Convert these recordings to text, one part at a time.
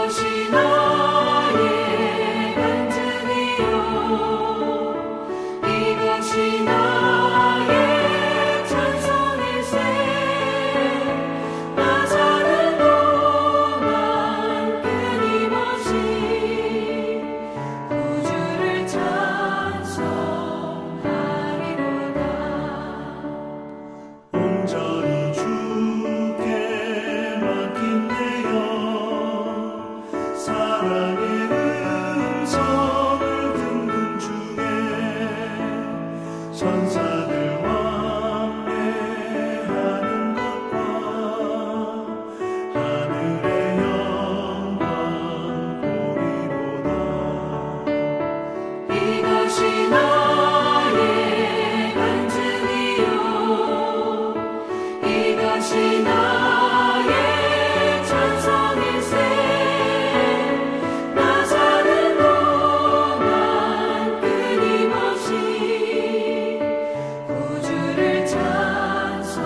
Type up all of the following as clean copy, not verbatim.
이것이 나의 간증이요 이것이 나의 찬송일세 나 사는 동안 끊임없이 구주를 찬송하리로다. 온전히 주께 맡긴 내 영 사랑의 음성을 듣는 중에 천사들 왕래하는 것과 하늘의 영광 보리로다. 이것이 나의 간증이요 이것이 나의 찬송일세 나 사는 동안 끊임없이 구주를 찬송하리로다.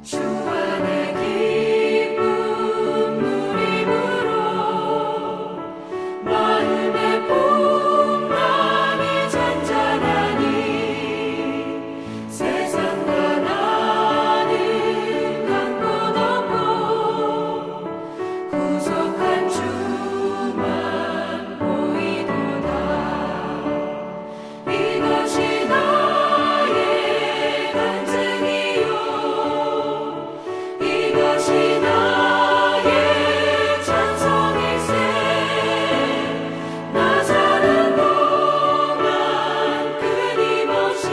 주 안에 기쁨 누림으로 마음의 풍랑이 잔잔하니 세상과 나는 간 곳 없고 구속한 주만 보이도다. 이것이 나의 간증이요 이것이 나의 찬송일세 나 사는 동안 끊임없이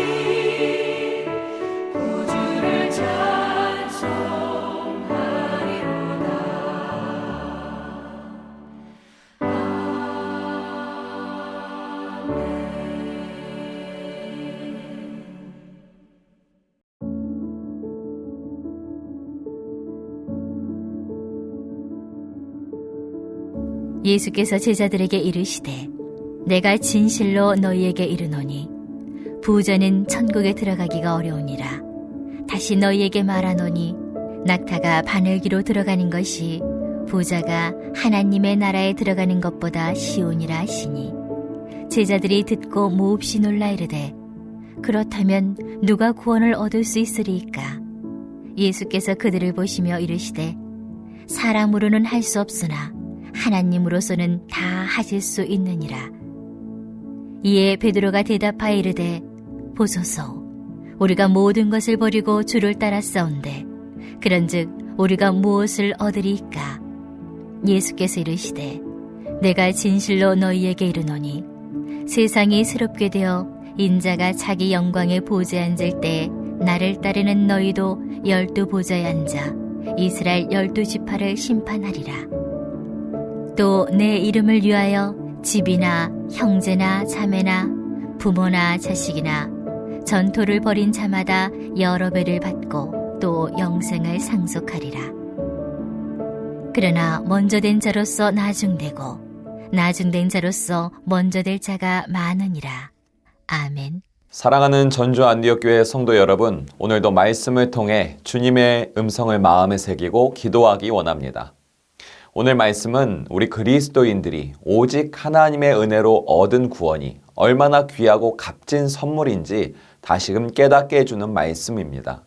구주를 찬송하리로다. 예수께서 제자들에게 이르시되 내가 진실로 너희에게 이르노니 부자는 천국에 들어가기가 어려우니라. 다시 너희에게 말하노니 낙타가 바늘기로 들어가는 것이 부자가 하나님의 나라에 들어가는 것보다 쉬우니라 하시니 제자들이 듣고 몹시 놀라 이르되 그렇다면 누가 구원을 얻을 수 있으리이까? 예수께서 그들을 보시며 이르시되 사람으로는 할 수 없으나 하나님으로서는 다 하실 수 있느니라. 이에 베드로가 대답하여 이르되 보소서 우리가 모든 것을 버리고 주를 따랐사온데 그런즉 우리가 무엇을 얻으리이까? 예수께서 이르시되 내가 진실로 너희에게 이르노니 세상이 새롭게 되어 인자가 자기 영광의 보좌에 앉을 때 나를 따르는 너희도 12보좌에 앉아 이스라엘 12지파를 심판하리라. 또 내 이름을 위하여 집이나 형제나 자매나 부모나 자식이나 전토를 벌인 자마다 여러 배를 받고 또 영생을 상속하리라. 그러나 먼저 된 자로서 나중되고 나중된 자로서 먼저 될 자가 많으니라. 아멘. 사랑하는 전주 안디옥교회 성도 여러분, 오늘도 말씀을 통해 주님의 음성을 마음에 새기고 기도하기 원합니다. 오늘 말씀은 우리 그리스도인들이 오직 하나님의 은혜로 얻은 구원이 얼마나 귀하고 값진 선물인지 다시금 깨닫게 해주는 말씀입니다.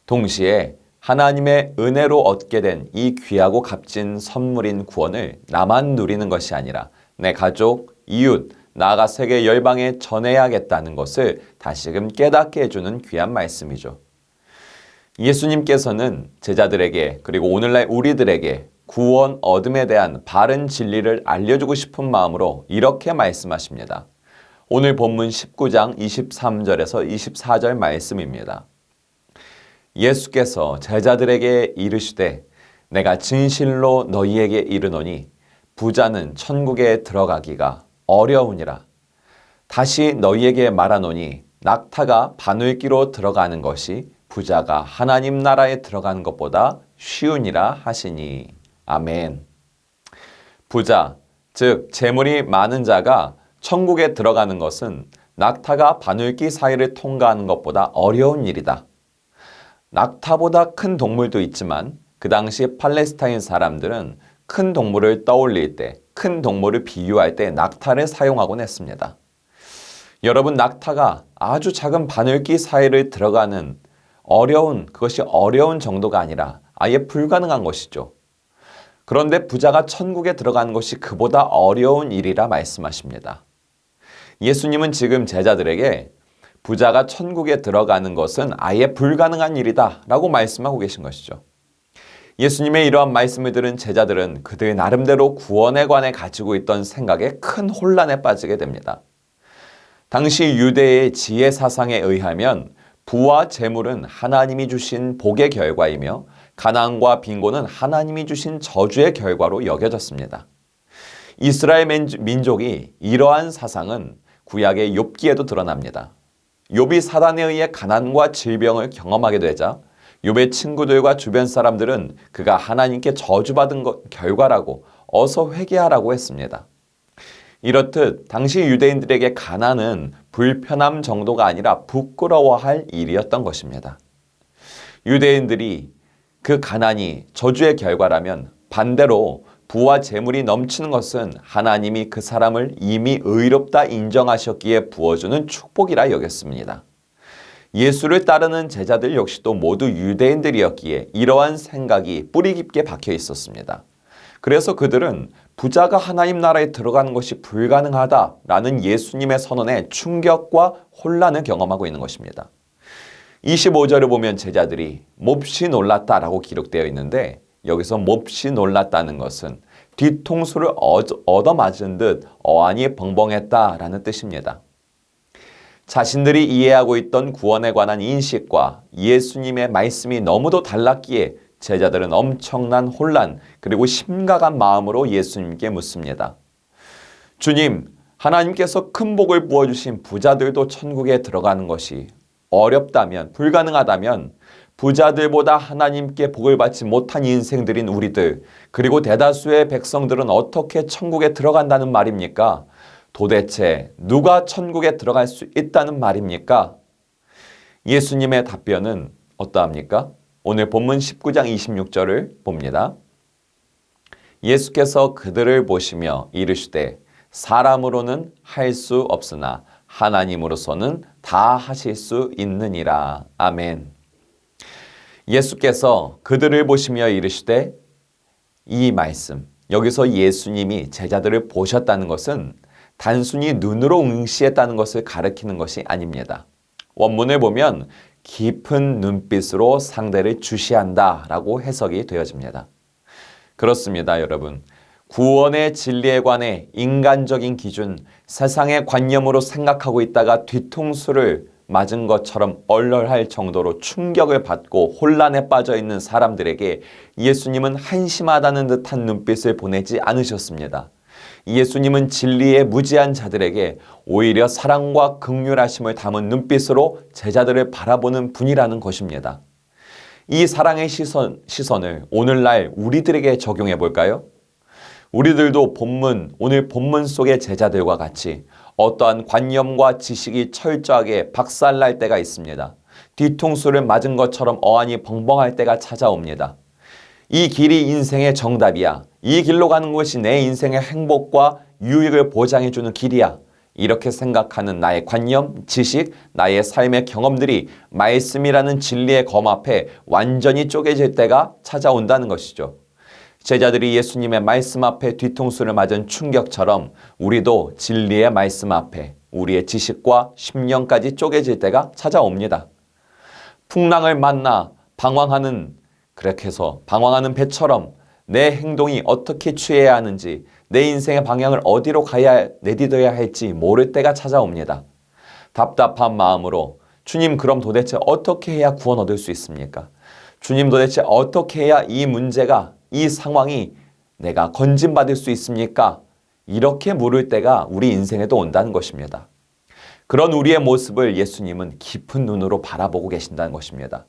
동시에 하나님의 은혜로 얻게 된 이 귀하고 값진 선물인 구원을 나만 누리는 것이 아니라 내 가족, 이웃, 나아가 세계 열방에 전해야겠다는 것을 다시금 깨닫게 해주는 귀한 말씀이죠. 예수님께서는 제자들에게 그리고 오늘날 우리들에게 구원 얻음에 대한 바른 진리를 알려주고 싶은 마음으로 이렇게 말씀하십니다. 오늘 본문 19장 23절에서 24절 말씀입니다. 예수께서 제자들에게 이르시되 내가 진실로 너희에게 이르노니 부자는 천국에 들어가기가 어려우니라. 다시 너희에게 말하노니 낙타가 바늘기로 들어가는 것이 부자가 하나님 나라에 들어가는 것보다 쉬우니라 하시니. 아멘. 부자, 즉 재물이 많은 자가 천국에 들어가는 것은 낙타가 바늘기 사이를 통과하는 것보다 어려운 일이다. 낙타보다 큰 동물도 있지만 그 당시 팔레스타인 사람들은 큰 동물을 떠올릴 때, 큰 동물을 비유할 때 낙타를 사용하곤 했습니다. 여러분, 낙타가 아주 작은 바늘기 사이를 들어가는 그것이 어려운 정도가 아니라 아예 불가능한 것이죠. 그런데 부자가 천국에 들어가는 것이 그보다 어려운 일이라 말씀하십니다. 예수님은 지금 제자들에게 부자가 천국에 들어가는 것은 아예 불가능한 일이다 라고 말씀하고 계신 것이죠. 예수님의 이러한 말씀을 들은 제자들은 그들 나름대로 구원에 관해 가지고 있던 생각에 큰 혼란에 빠지게 됩니다. 당시 유대의 지혜 사상에 의하면 부와 재물은 하나님이 주신 복의 결과이며 가난과 빈곤은 하나님이 주신 저주의 결과로 여겨졌습니다. 이스라엘 민족이 이러한 사상은 구약의 욥기에도 드러납니다. 욥이 사단에 의해 가난과 질병을 경험하게 되자 욥의 친구들과 주변 사람들은 그가 하나님께 저주받은 결과라고 어서 회개하라고 했습니다. 이렇듯 당시 유대인들에게 가난은 불편함 정도가 아니라 부끄러워할 일이었던 것입니다. 유대인들이 그 가난이 저주의 결과라면 반대로 부와 재물이 넘치는 것은 하나님이 그 사람을 이미 의롭다 인정하셨기에 부어주는 축복이라 여겼습니다. 예수를 따르는 제자들 역시도 모두 유대인들이었기에 이러한 생각이 뿌리 깊게 박혀 있었습니다. 그래서 그들은 부자가 하나님 나라에 들어가는 것이 불가능하다라는 예수님의 선언에 충격과 혼란을 경험하고 있는 것입니다. 25절을 보면 제자들이 몹시 놀랐다라고 기록되어 있는데 여기서 몹시 놀랐다는 것은 뒤통수를 얻어맞은 듯 어안이 벙벙했다라는 뜻입니다. 자신들이 이해하고 있던 구원에 관한 인식과 예수님의 말씀이 너무도 달랐기에 제자들은 엄청난 혼란 그리고 심각한 마음으로 예수님께 묻습니다. 주님, 하나님께서 큰 복을 부어주신 부자들도 천국에 들어가는 것이 어렵다면, 불가능하다면 부자들보다 하나님께 복을 받지 못한 인생들인 우리들, 그리고 대다수의 백성들은 어떻게 천국에 들어간다는 말입니까? 도대체 누가 천국에 들어갈 수 있다는 말입니까? 예수님의 답변은 어떠합니까? 오늘 본문 19장 26절을 봅니다. 예수께서 그들을 보시며 이르시되 사람으로는 할 수 없으나 하나님으로서는 다 하실 수 있느니라. 아멘. 예수께서 그들을 보시며 이르시되, 이 말씀, 여기서 예수님이 제자들을 보셨다는 것은 단순히 눈으로 응시했다는 것을 가리키는 것이 아닙니다. 원문을 보면 깊은 눈빛으로 상대를 주시한다 라고 해석이 되어집니다. 그렇습니다, 여러분. 구원의 진리에 관해 인간적인 기준, 세상의 관념으로 생각하고 있다가 뒤통수를 맞은 것처럼 얼얼할 정도로 충격을 받고 혼란에 빠져 있는 사람들에게 예수님은 한심하다는 듯한 눈빛을 보내지 않으셨습니다. 예수님은 진리에 무지한 자들에게 오히려 사랑과 긍휼하심을 담은 눈빛으로 제자들을 바라보는 분이라는 것입니다. 이 사랑의 시선을 오늘날 우리들에게 적용해 볼까요? 우리들도 오늘 본문 속의 제자들과 같이 어떠한 관념과 지식이 철저하게 박살날 때가 있습니다. 뒤통수를 맞은 것처럼 어안이 벙벙할 때가 찾아옵니다. 이 길이 인생의 정답이야. 이 길로 가는 것이 내 인생의 행복과 유익을 보장해주는 길이야. 이렇게 생각하는 나의 관념, 지식, 나의 삶의 경험들이 말씀이라는 진리의 검 앞에 완전히 쪼개질 때가 찾아온다는 것이죠. 제자들이 예수님의 말씀 앞에 뒤통수를 맞은 충격처럼 우리도 진리의 말씀 앞에 우리의 지식과 심령까지 쪼개질 때가 찾아옵니다. 풍랑을 만나 그렇게 해서 방황하는 배처럼 내 행동이 어떻게 취해야 하는지, 내 인생의 방향을 어디로 내디뎌야 할지 모를 때가 찾아옵니다. 답답한 마음으로 주님, 그럼 도대체 어떻게 해야 구원 얻을 수 있습니까? 주님, 도대체 어떻게 해야 이 문제가, 이 상황이 내가 건진받을 수 있습니까? 이렇게 물을 때가 우리 인생에도 온다는 것입니다. 그런 우리의 모습을 예수님은 깊은 눈으로 바라보고 계신다는 것입니다.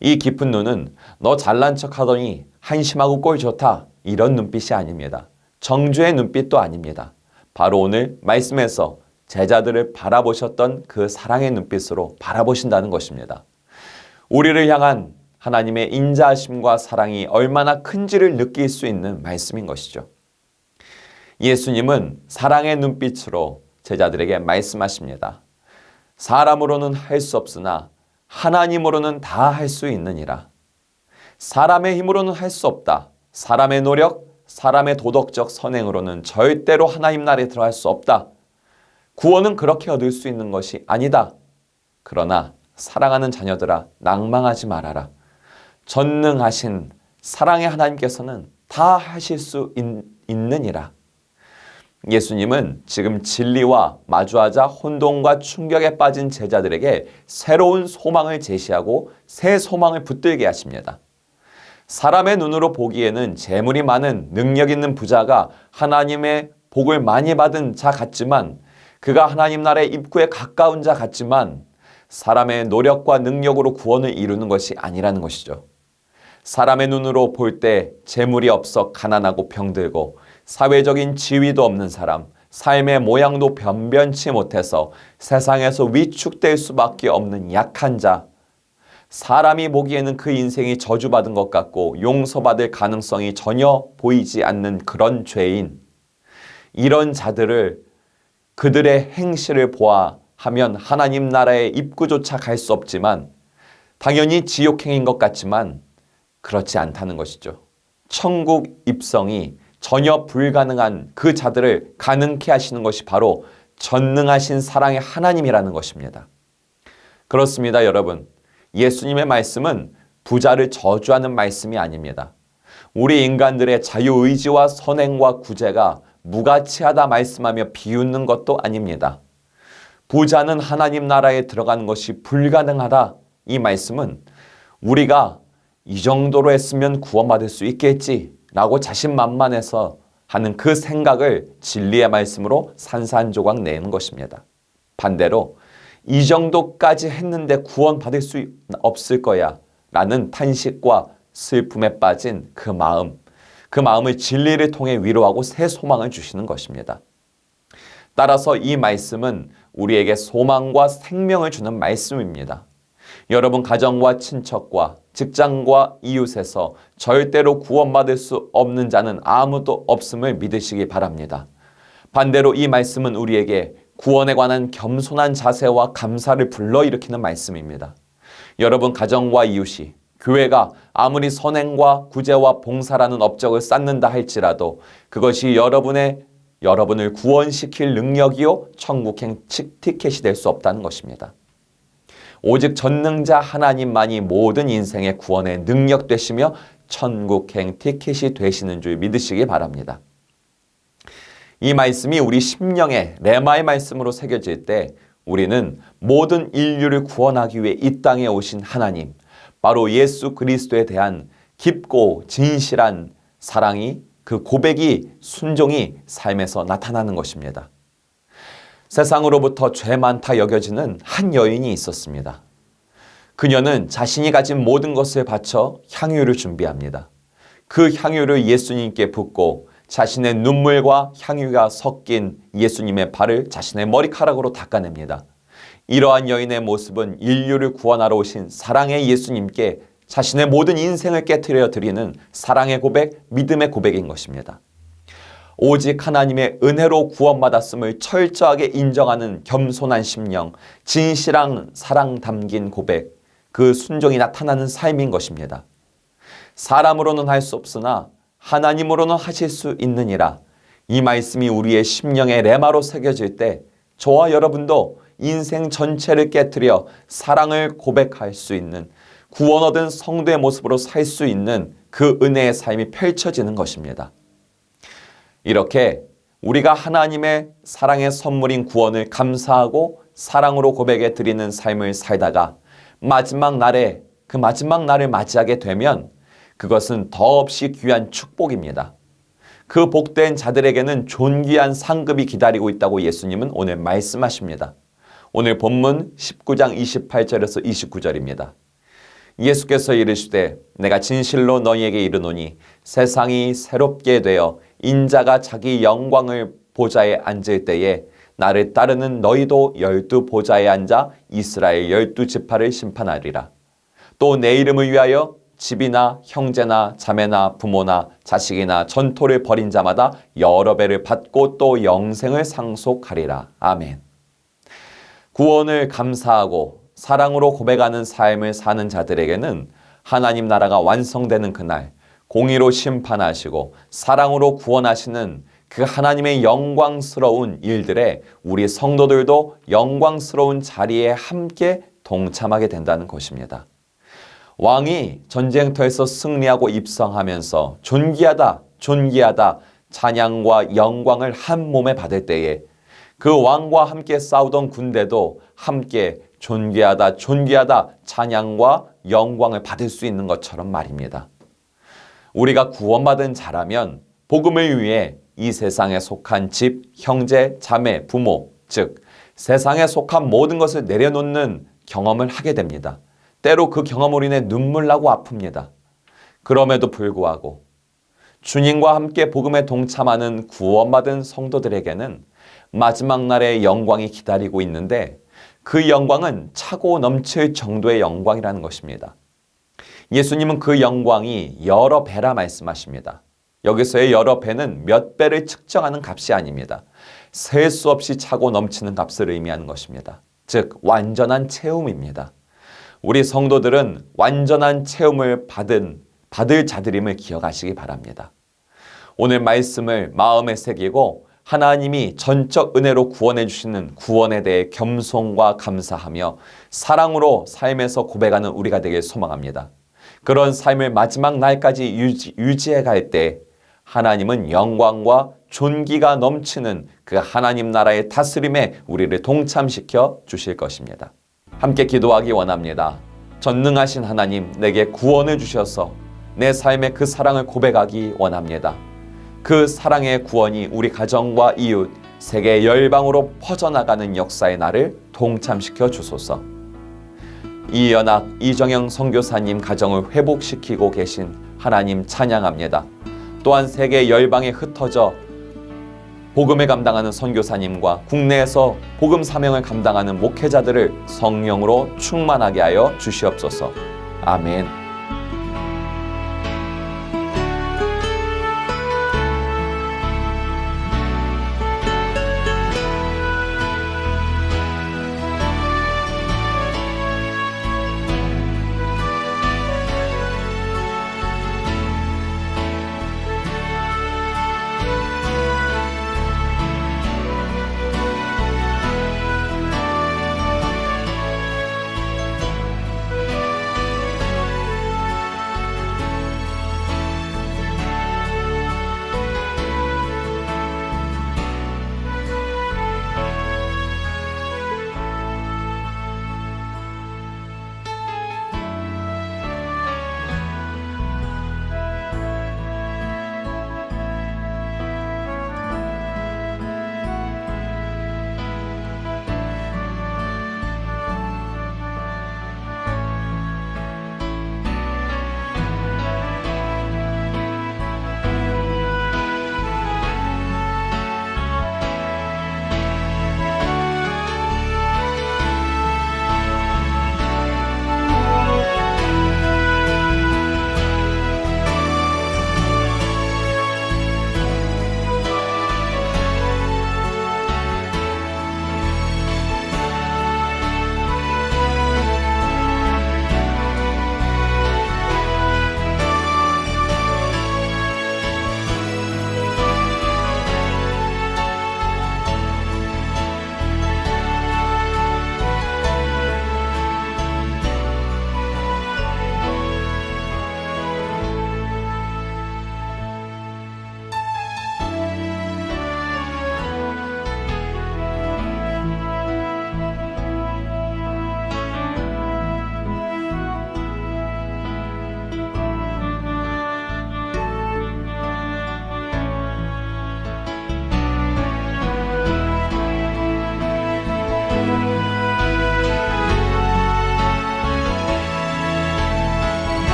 이 깊은 눈은 너 잘난 척 하더니 한심하고 꼴 좋다 이런 눈빛이 아닙니다. 정죄의 눈빛도 아닙니다. 바로 오늘 말씀에서 제자들을 바라보셨던 그 사랑의 눈빛으로 바라보신다는 것입니다. 우리를 향한 하나님의 인자하심과 사랑이 얼마나 큰지를 느낄 수 있는 말씀인 것이죠. 예수님은 사랑의 눈빛으로 제자들에게 말씀하십니다. 사람으로는 할 수 없으나 하나님으로는 다 할 수 있느니라. 사람의 힘으로는 할 수 없다. 사람의 노력, 사람의 도덕적 선행으로는 절대로 하나님 나라에 들어갈 수 없다. 구원은 그렇게 얻을 수 있는 것이 아니다. 그러나 사랑하는 자녀들아, 낭망하지 말아라. 전능하신 사랑의 하나님께서는 다 하실 수 있느니라. 예수님은 지금 진리와 마주하자 혼돈과 충격에 빠진 제자들에게 새로운 소망을 제시하고 새 소망을 붙들게 하십니다. 사람의 눈으로 보기에는 재물이 많은 능력 있는 부자가 하나님의 복을 많이 받은 자 같지만, 그가 하나님 나라의 입구에 가까운 자 같지만 사람의 노력과 능력으로 구원을 이루는 것이 아니라는 것이죠. 사람의 눈으로 볼 때 재물이 없어 가난하고 병들고 사회적인 지위도 없는 사람, 삶의 모양도 변변치 못해서 세상에서 위축될 수밖에 없는 약한 자, 사람이 보기에는 그 인생이 저주받은 것 같고 용서받을 가능성이 전혀 보이지 않는 그런 죄인, 이런 자들을 그들의 행실을 보아하면 하나님 나라의 입구조차 갈 수 없지만, 당연히 지옥행인 것 같지만 그렇지 않다는 것이죠. 천국 입성이 전혀 불가능한 그 자들을 가능케 하시는 것이 바로 전능하신 사랑의 하나님이라는 것입니다. 그렇습니다, 여러분. 예수님의 말씀은 부자를 저주하는 말씀이 아닙니다. 우리 인간들의 자유의지와 선행과 구제가 무가치하다 말씀하며 비웃는 것도 아닙니다. 부자는 하나님 나라에 들어가는 것이 불가능하다, 이 말씀은 우리가 이 정도로 했으면 구원받을 수 있겠지 라고 자신만만해서 하는 그 생각을 진리의 말씀으로 산산조각 내는 것입니다. 반대로 이 정도까지 했는데 구원받을 수 없을 거야 라는 탄식과 슬픔에 빠진 그 마음을 진리를 통해 위로하고 새 소망을 주시는 것입니다. 따라서 이 말씀은 우리에게 소망과 생명을 주는 말씀입니다. 여러분 가정과 친척과 직장과 이웃에서 절대로 구원받을 수 없는 자는 아무도 없음을 믿으시기 바랍니다. 반대로 이 말씀은 우리에게 구원에 관한 겸손한 자세와 감사를 불러일으키는 말씀입니다. 여러분 가정과 이웃이, 교회가 아무리 선행과 구제와 봉사라는 업적을 쌓는다 할지라도 그것이 여러분을 구원시킬 능력이요 천국행 티켓이 될 수 없다는 것입니다. 오직 전능자 하나님만이 모든 인생의 구원의 능력 되시며 천국행 티켓이 되시는 줄 믿으시기 바랍니다. 이 말씀이 우리 심령에 레마의 말씀으로 새겨질 때 우리는 모든 인류를 구원하기 위해 이 땅에 오신 하나님, 바로 예수 그리스도에 대한 깊고 진실한 사랑이, 그 고백이, 순종이 삶에서 나타나는 것입니다. 세상으로부터 죄 많다 여겨지는 한 여인이 있었습니다. 그녀는 자신이 가진 모든 것을 바쳐 향유를 준비합니다. 그 향유를 예수님께 붓고 자신의 눈물과 향유가 섞인 예수님의 발을 자신의 머리카락으로 닦아냅니다. 이러한 여인의 모습은 인류를 구원하러 오신 사랑의 예수님께 자신의 모든 인생을 깨트려 드리는 사랑의 고백, 믿음의 고백인 것입니다. 오직 하나님의 은혜로 구원받았음을 철저하게 인정하는 겸손한 심령, 진실한 사랑 담긴 고백, 그 순종이 나타나는 삶인 것입니다. 사람으로는 할 수 없으나 하나님으로는 하실 수 있느니라. 이 말씀이 우리의 심령의 레마로 새겨질 때 저와 여러분도 인생 전체를 깨트려 사랑을 고백할 수 있는, 구원 얻은 성도의 모습으로 살 수 있는 그 은혜의 삶이 펼쳐지는 것입니다. 이렇게 우리가 하나님의 사랑의 선물인 구원을 감사하고 사랑으로 고백해 드리는 삶을 살다가 마지막 날에, 그 마지막 날을 맞이하게 되면 그것은 더없이 귀한 축복입니다. 그 복된 자들에게는 존귀한 상급이 기다리고 있다고 예수님은 오늘 말씀하십니다. 오늘 본문 19장 28절에서 29절입니다. 예수께서 이르시되 내가 진실로 너희에게 이르노니 세상이 새롭게 되어 인자가 자기 영광을 보좌에 앉을 때에 나를 따르는 너희도 12 보좌에 앉아 이스라엘 12지파를 심판하리라. 또 내 이름을 위하여 집이나 형제나 자매나 부모나 자식이나 전토를 벌인 자마다 여러 배를 받고 또 영생을 상속하리라. 아멘. 구원을 감사하고 사랑으로 고백하는 삶을 사는 자들에게는 하나님 나라가 완성되는 그날 공의로 심판하시고 사랑으로 구원하시는 그 하나님의 영광스러운 일들에 우리 성도들도 영광스러운 자리에 함께 동참하게 된다는 것입니다. 왕이 전쟁터에서 승리하고 입성하면서 존귀하다, 존귀하다 찬양과 영광을 한 몸에 받을 때에 그 왕과 함께 싸우던 군대도 함께 존귀하다, 존귀하다 찬양과 영광을 받을 수 있는 것처럼 말입니다. 우리가 구원받은 자라면 복음을 위해 이 세상에 속한 집, 형제, 자매, 부모, 즉 세상에 속한 모든 것을 내려놓는 경험을 하게 됩니다. 때로 그 경험으로 인해 눈물 나고 아픕니다. 그럼에도 불구하고 주님과 함께 복음에 동참하는 구원받은 성도들에게는 마지막 날의 영광이 기다리고 있는데 그 영광은 차고 넘칠 정도의 영광이라는 것입니다. 예수님은 그 영광이 여러 배라 말씀하십니다. 여기서의 여러 배는 몇 배를 측정하는 값이 아닙니다. 셀 수 없이 차고 넘치는 값을 의미하는 것입니다. 즉 완전한 체험입니다. 우리 성도들은 완전한 체험을 받을 자들임을 기억하시기 바랍니다. 오늘 말씀을 마음에 새기고 하나님이 전적 은혜로 구원해 주시는 구원에 대해 겸손과 감사하며 사랑으로 삶에서 고백하는 우리가 되길 소망합니다. 그런 삶을 마지막 날까지 유지해 갈 때 하나님은 영광과 존귀가 넘치는 그 하나님 나라의 다스림에 우리를 동참시켜 주실 것입니다. 함께 기도하기 원합니다. 전능하신 하나님, 내게 구원을 주셔서 내 삶의 그 사랑을 고백하기 원합니다. 그 사랑의 구원이 우리 가정과 이웃, 세계 열방으로 퍼져나가는 역사의 날을 동참시켜 주소서. 이연학, 이정영 선교사님 가정을 회복시키고 계신 하나님 찬양합니다. 또한 세계 열방에 흩어져 복음을 감당하는 선교사님과 국내에서 복음 사명을 감당하는 목회자들을 성령으로 충만하게 하여 주시옵소서. 아멘.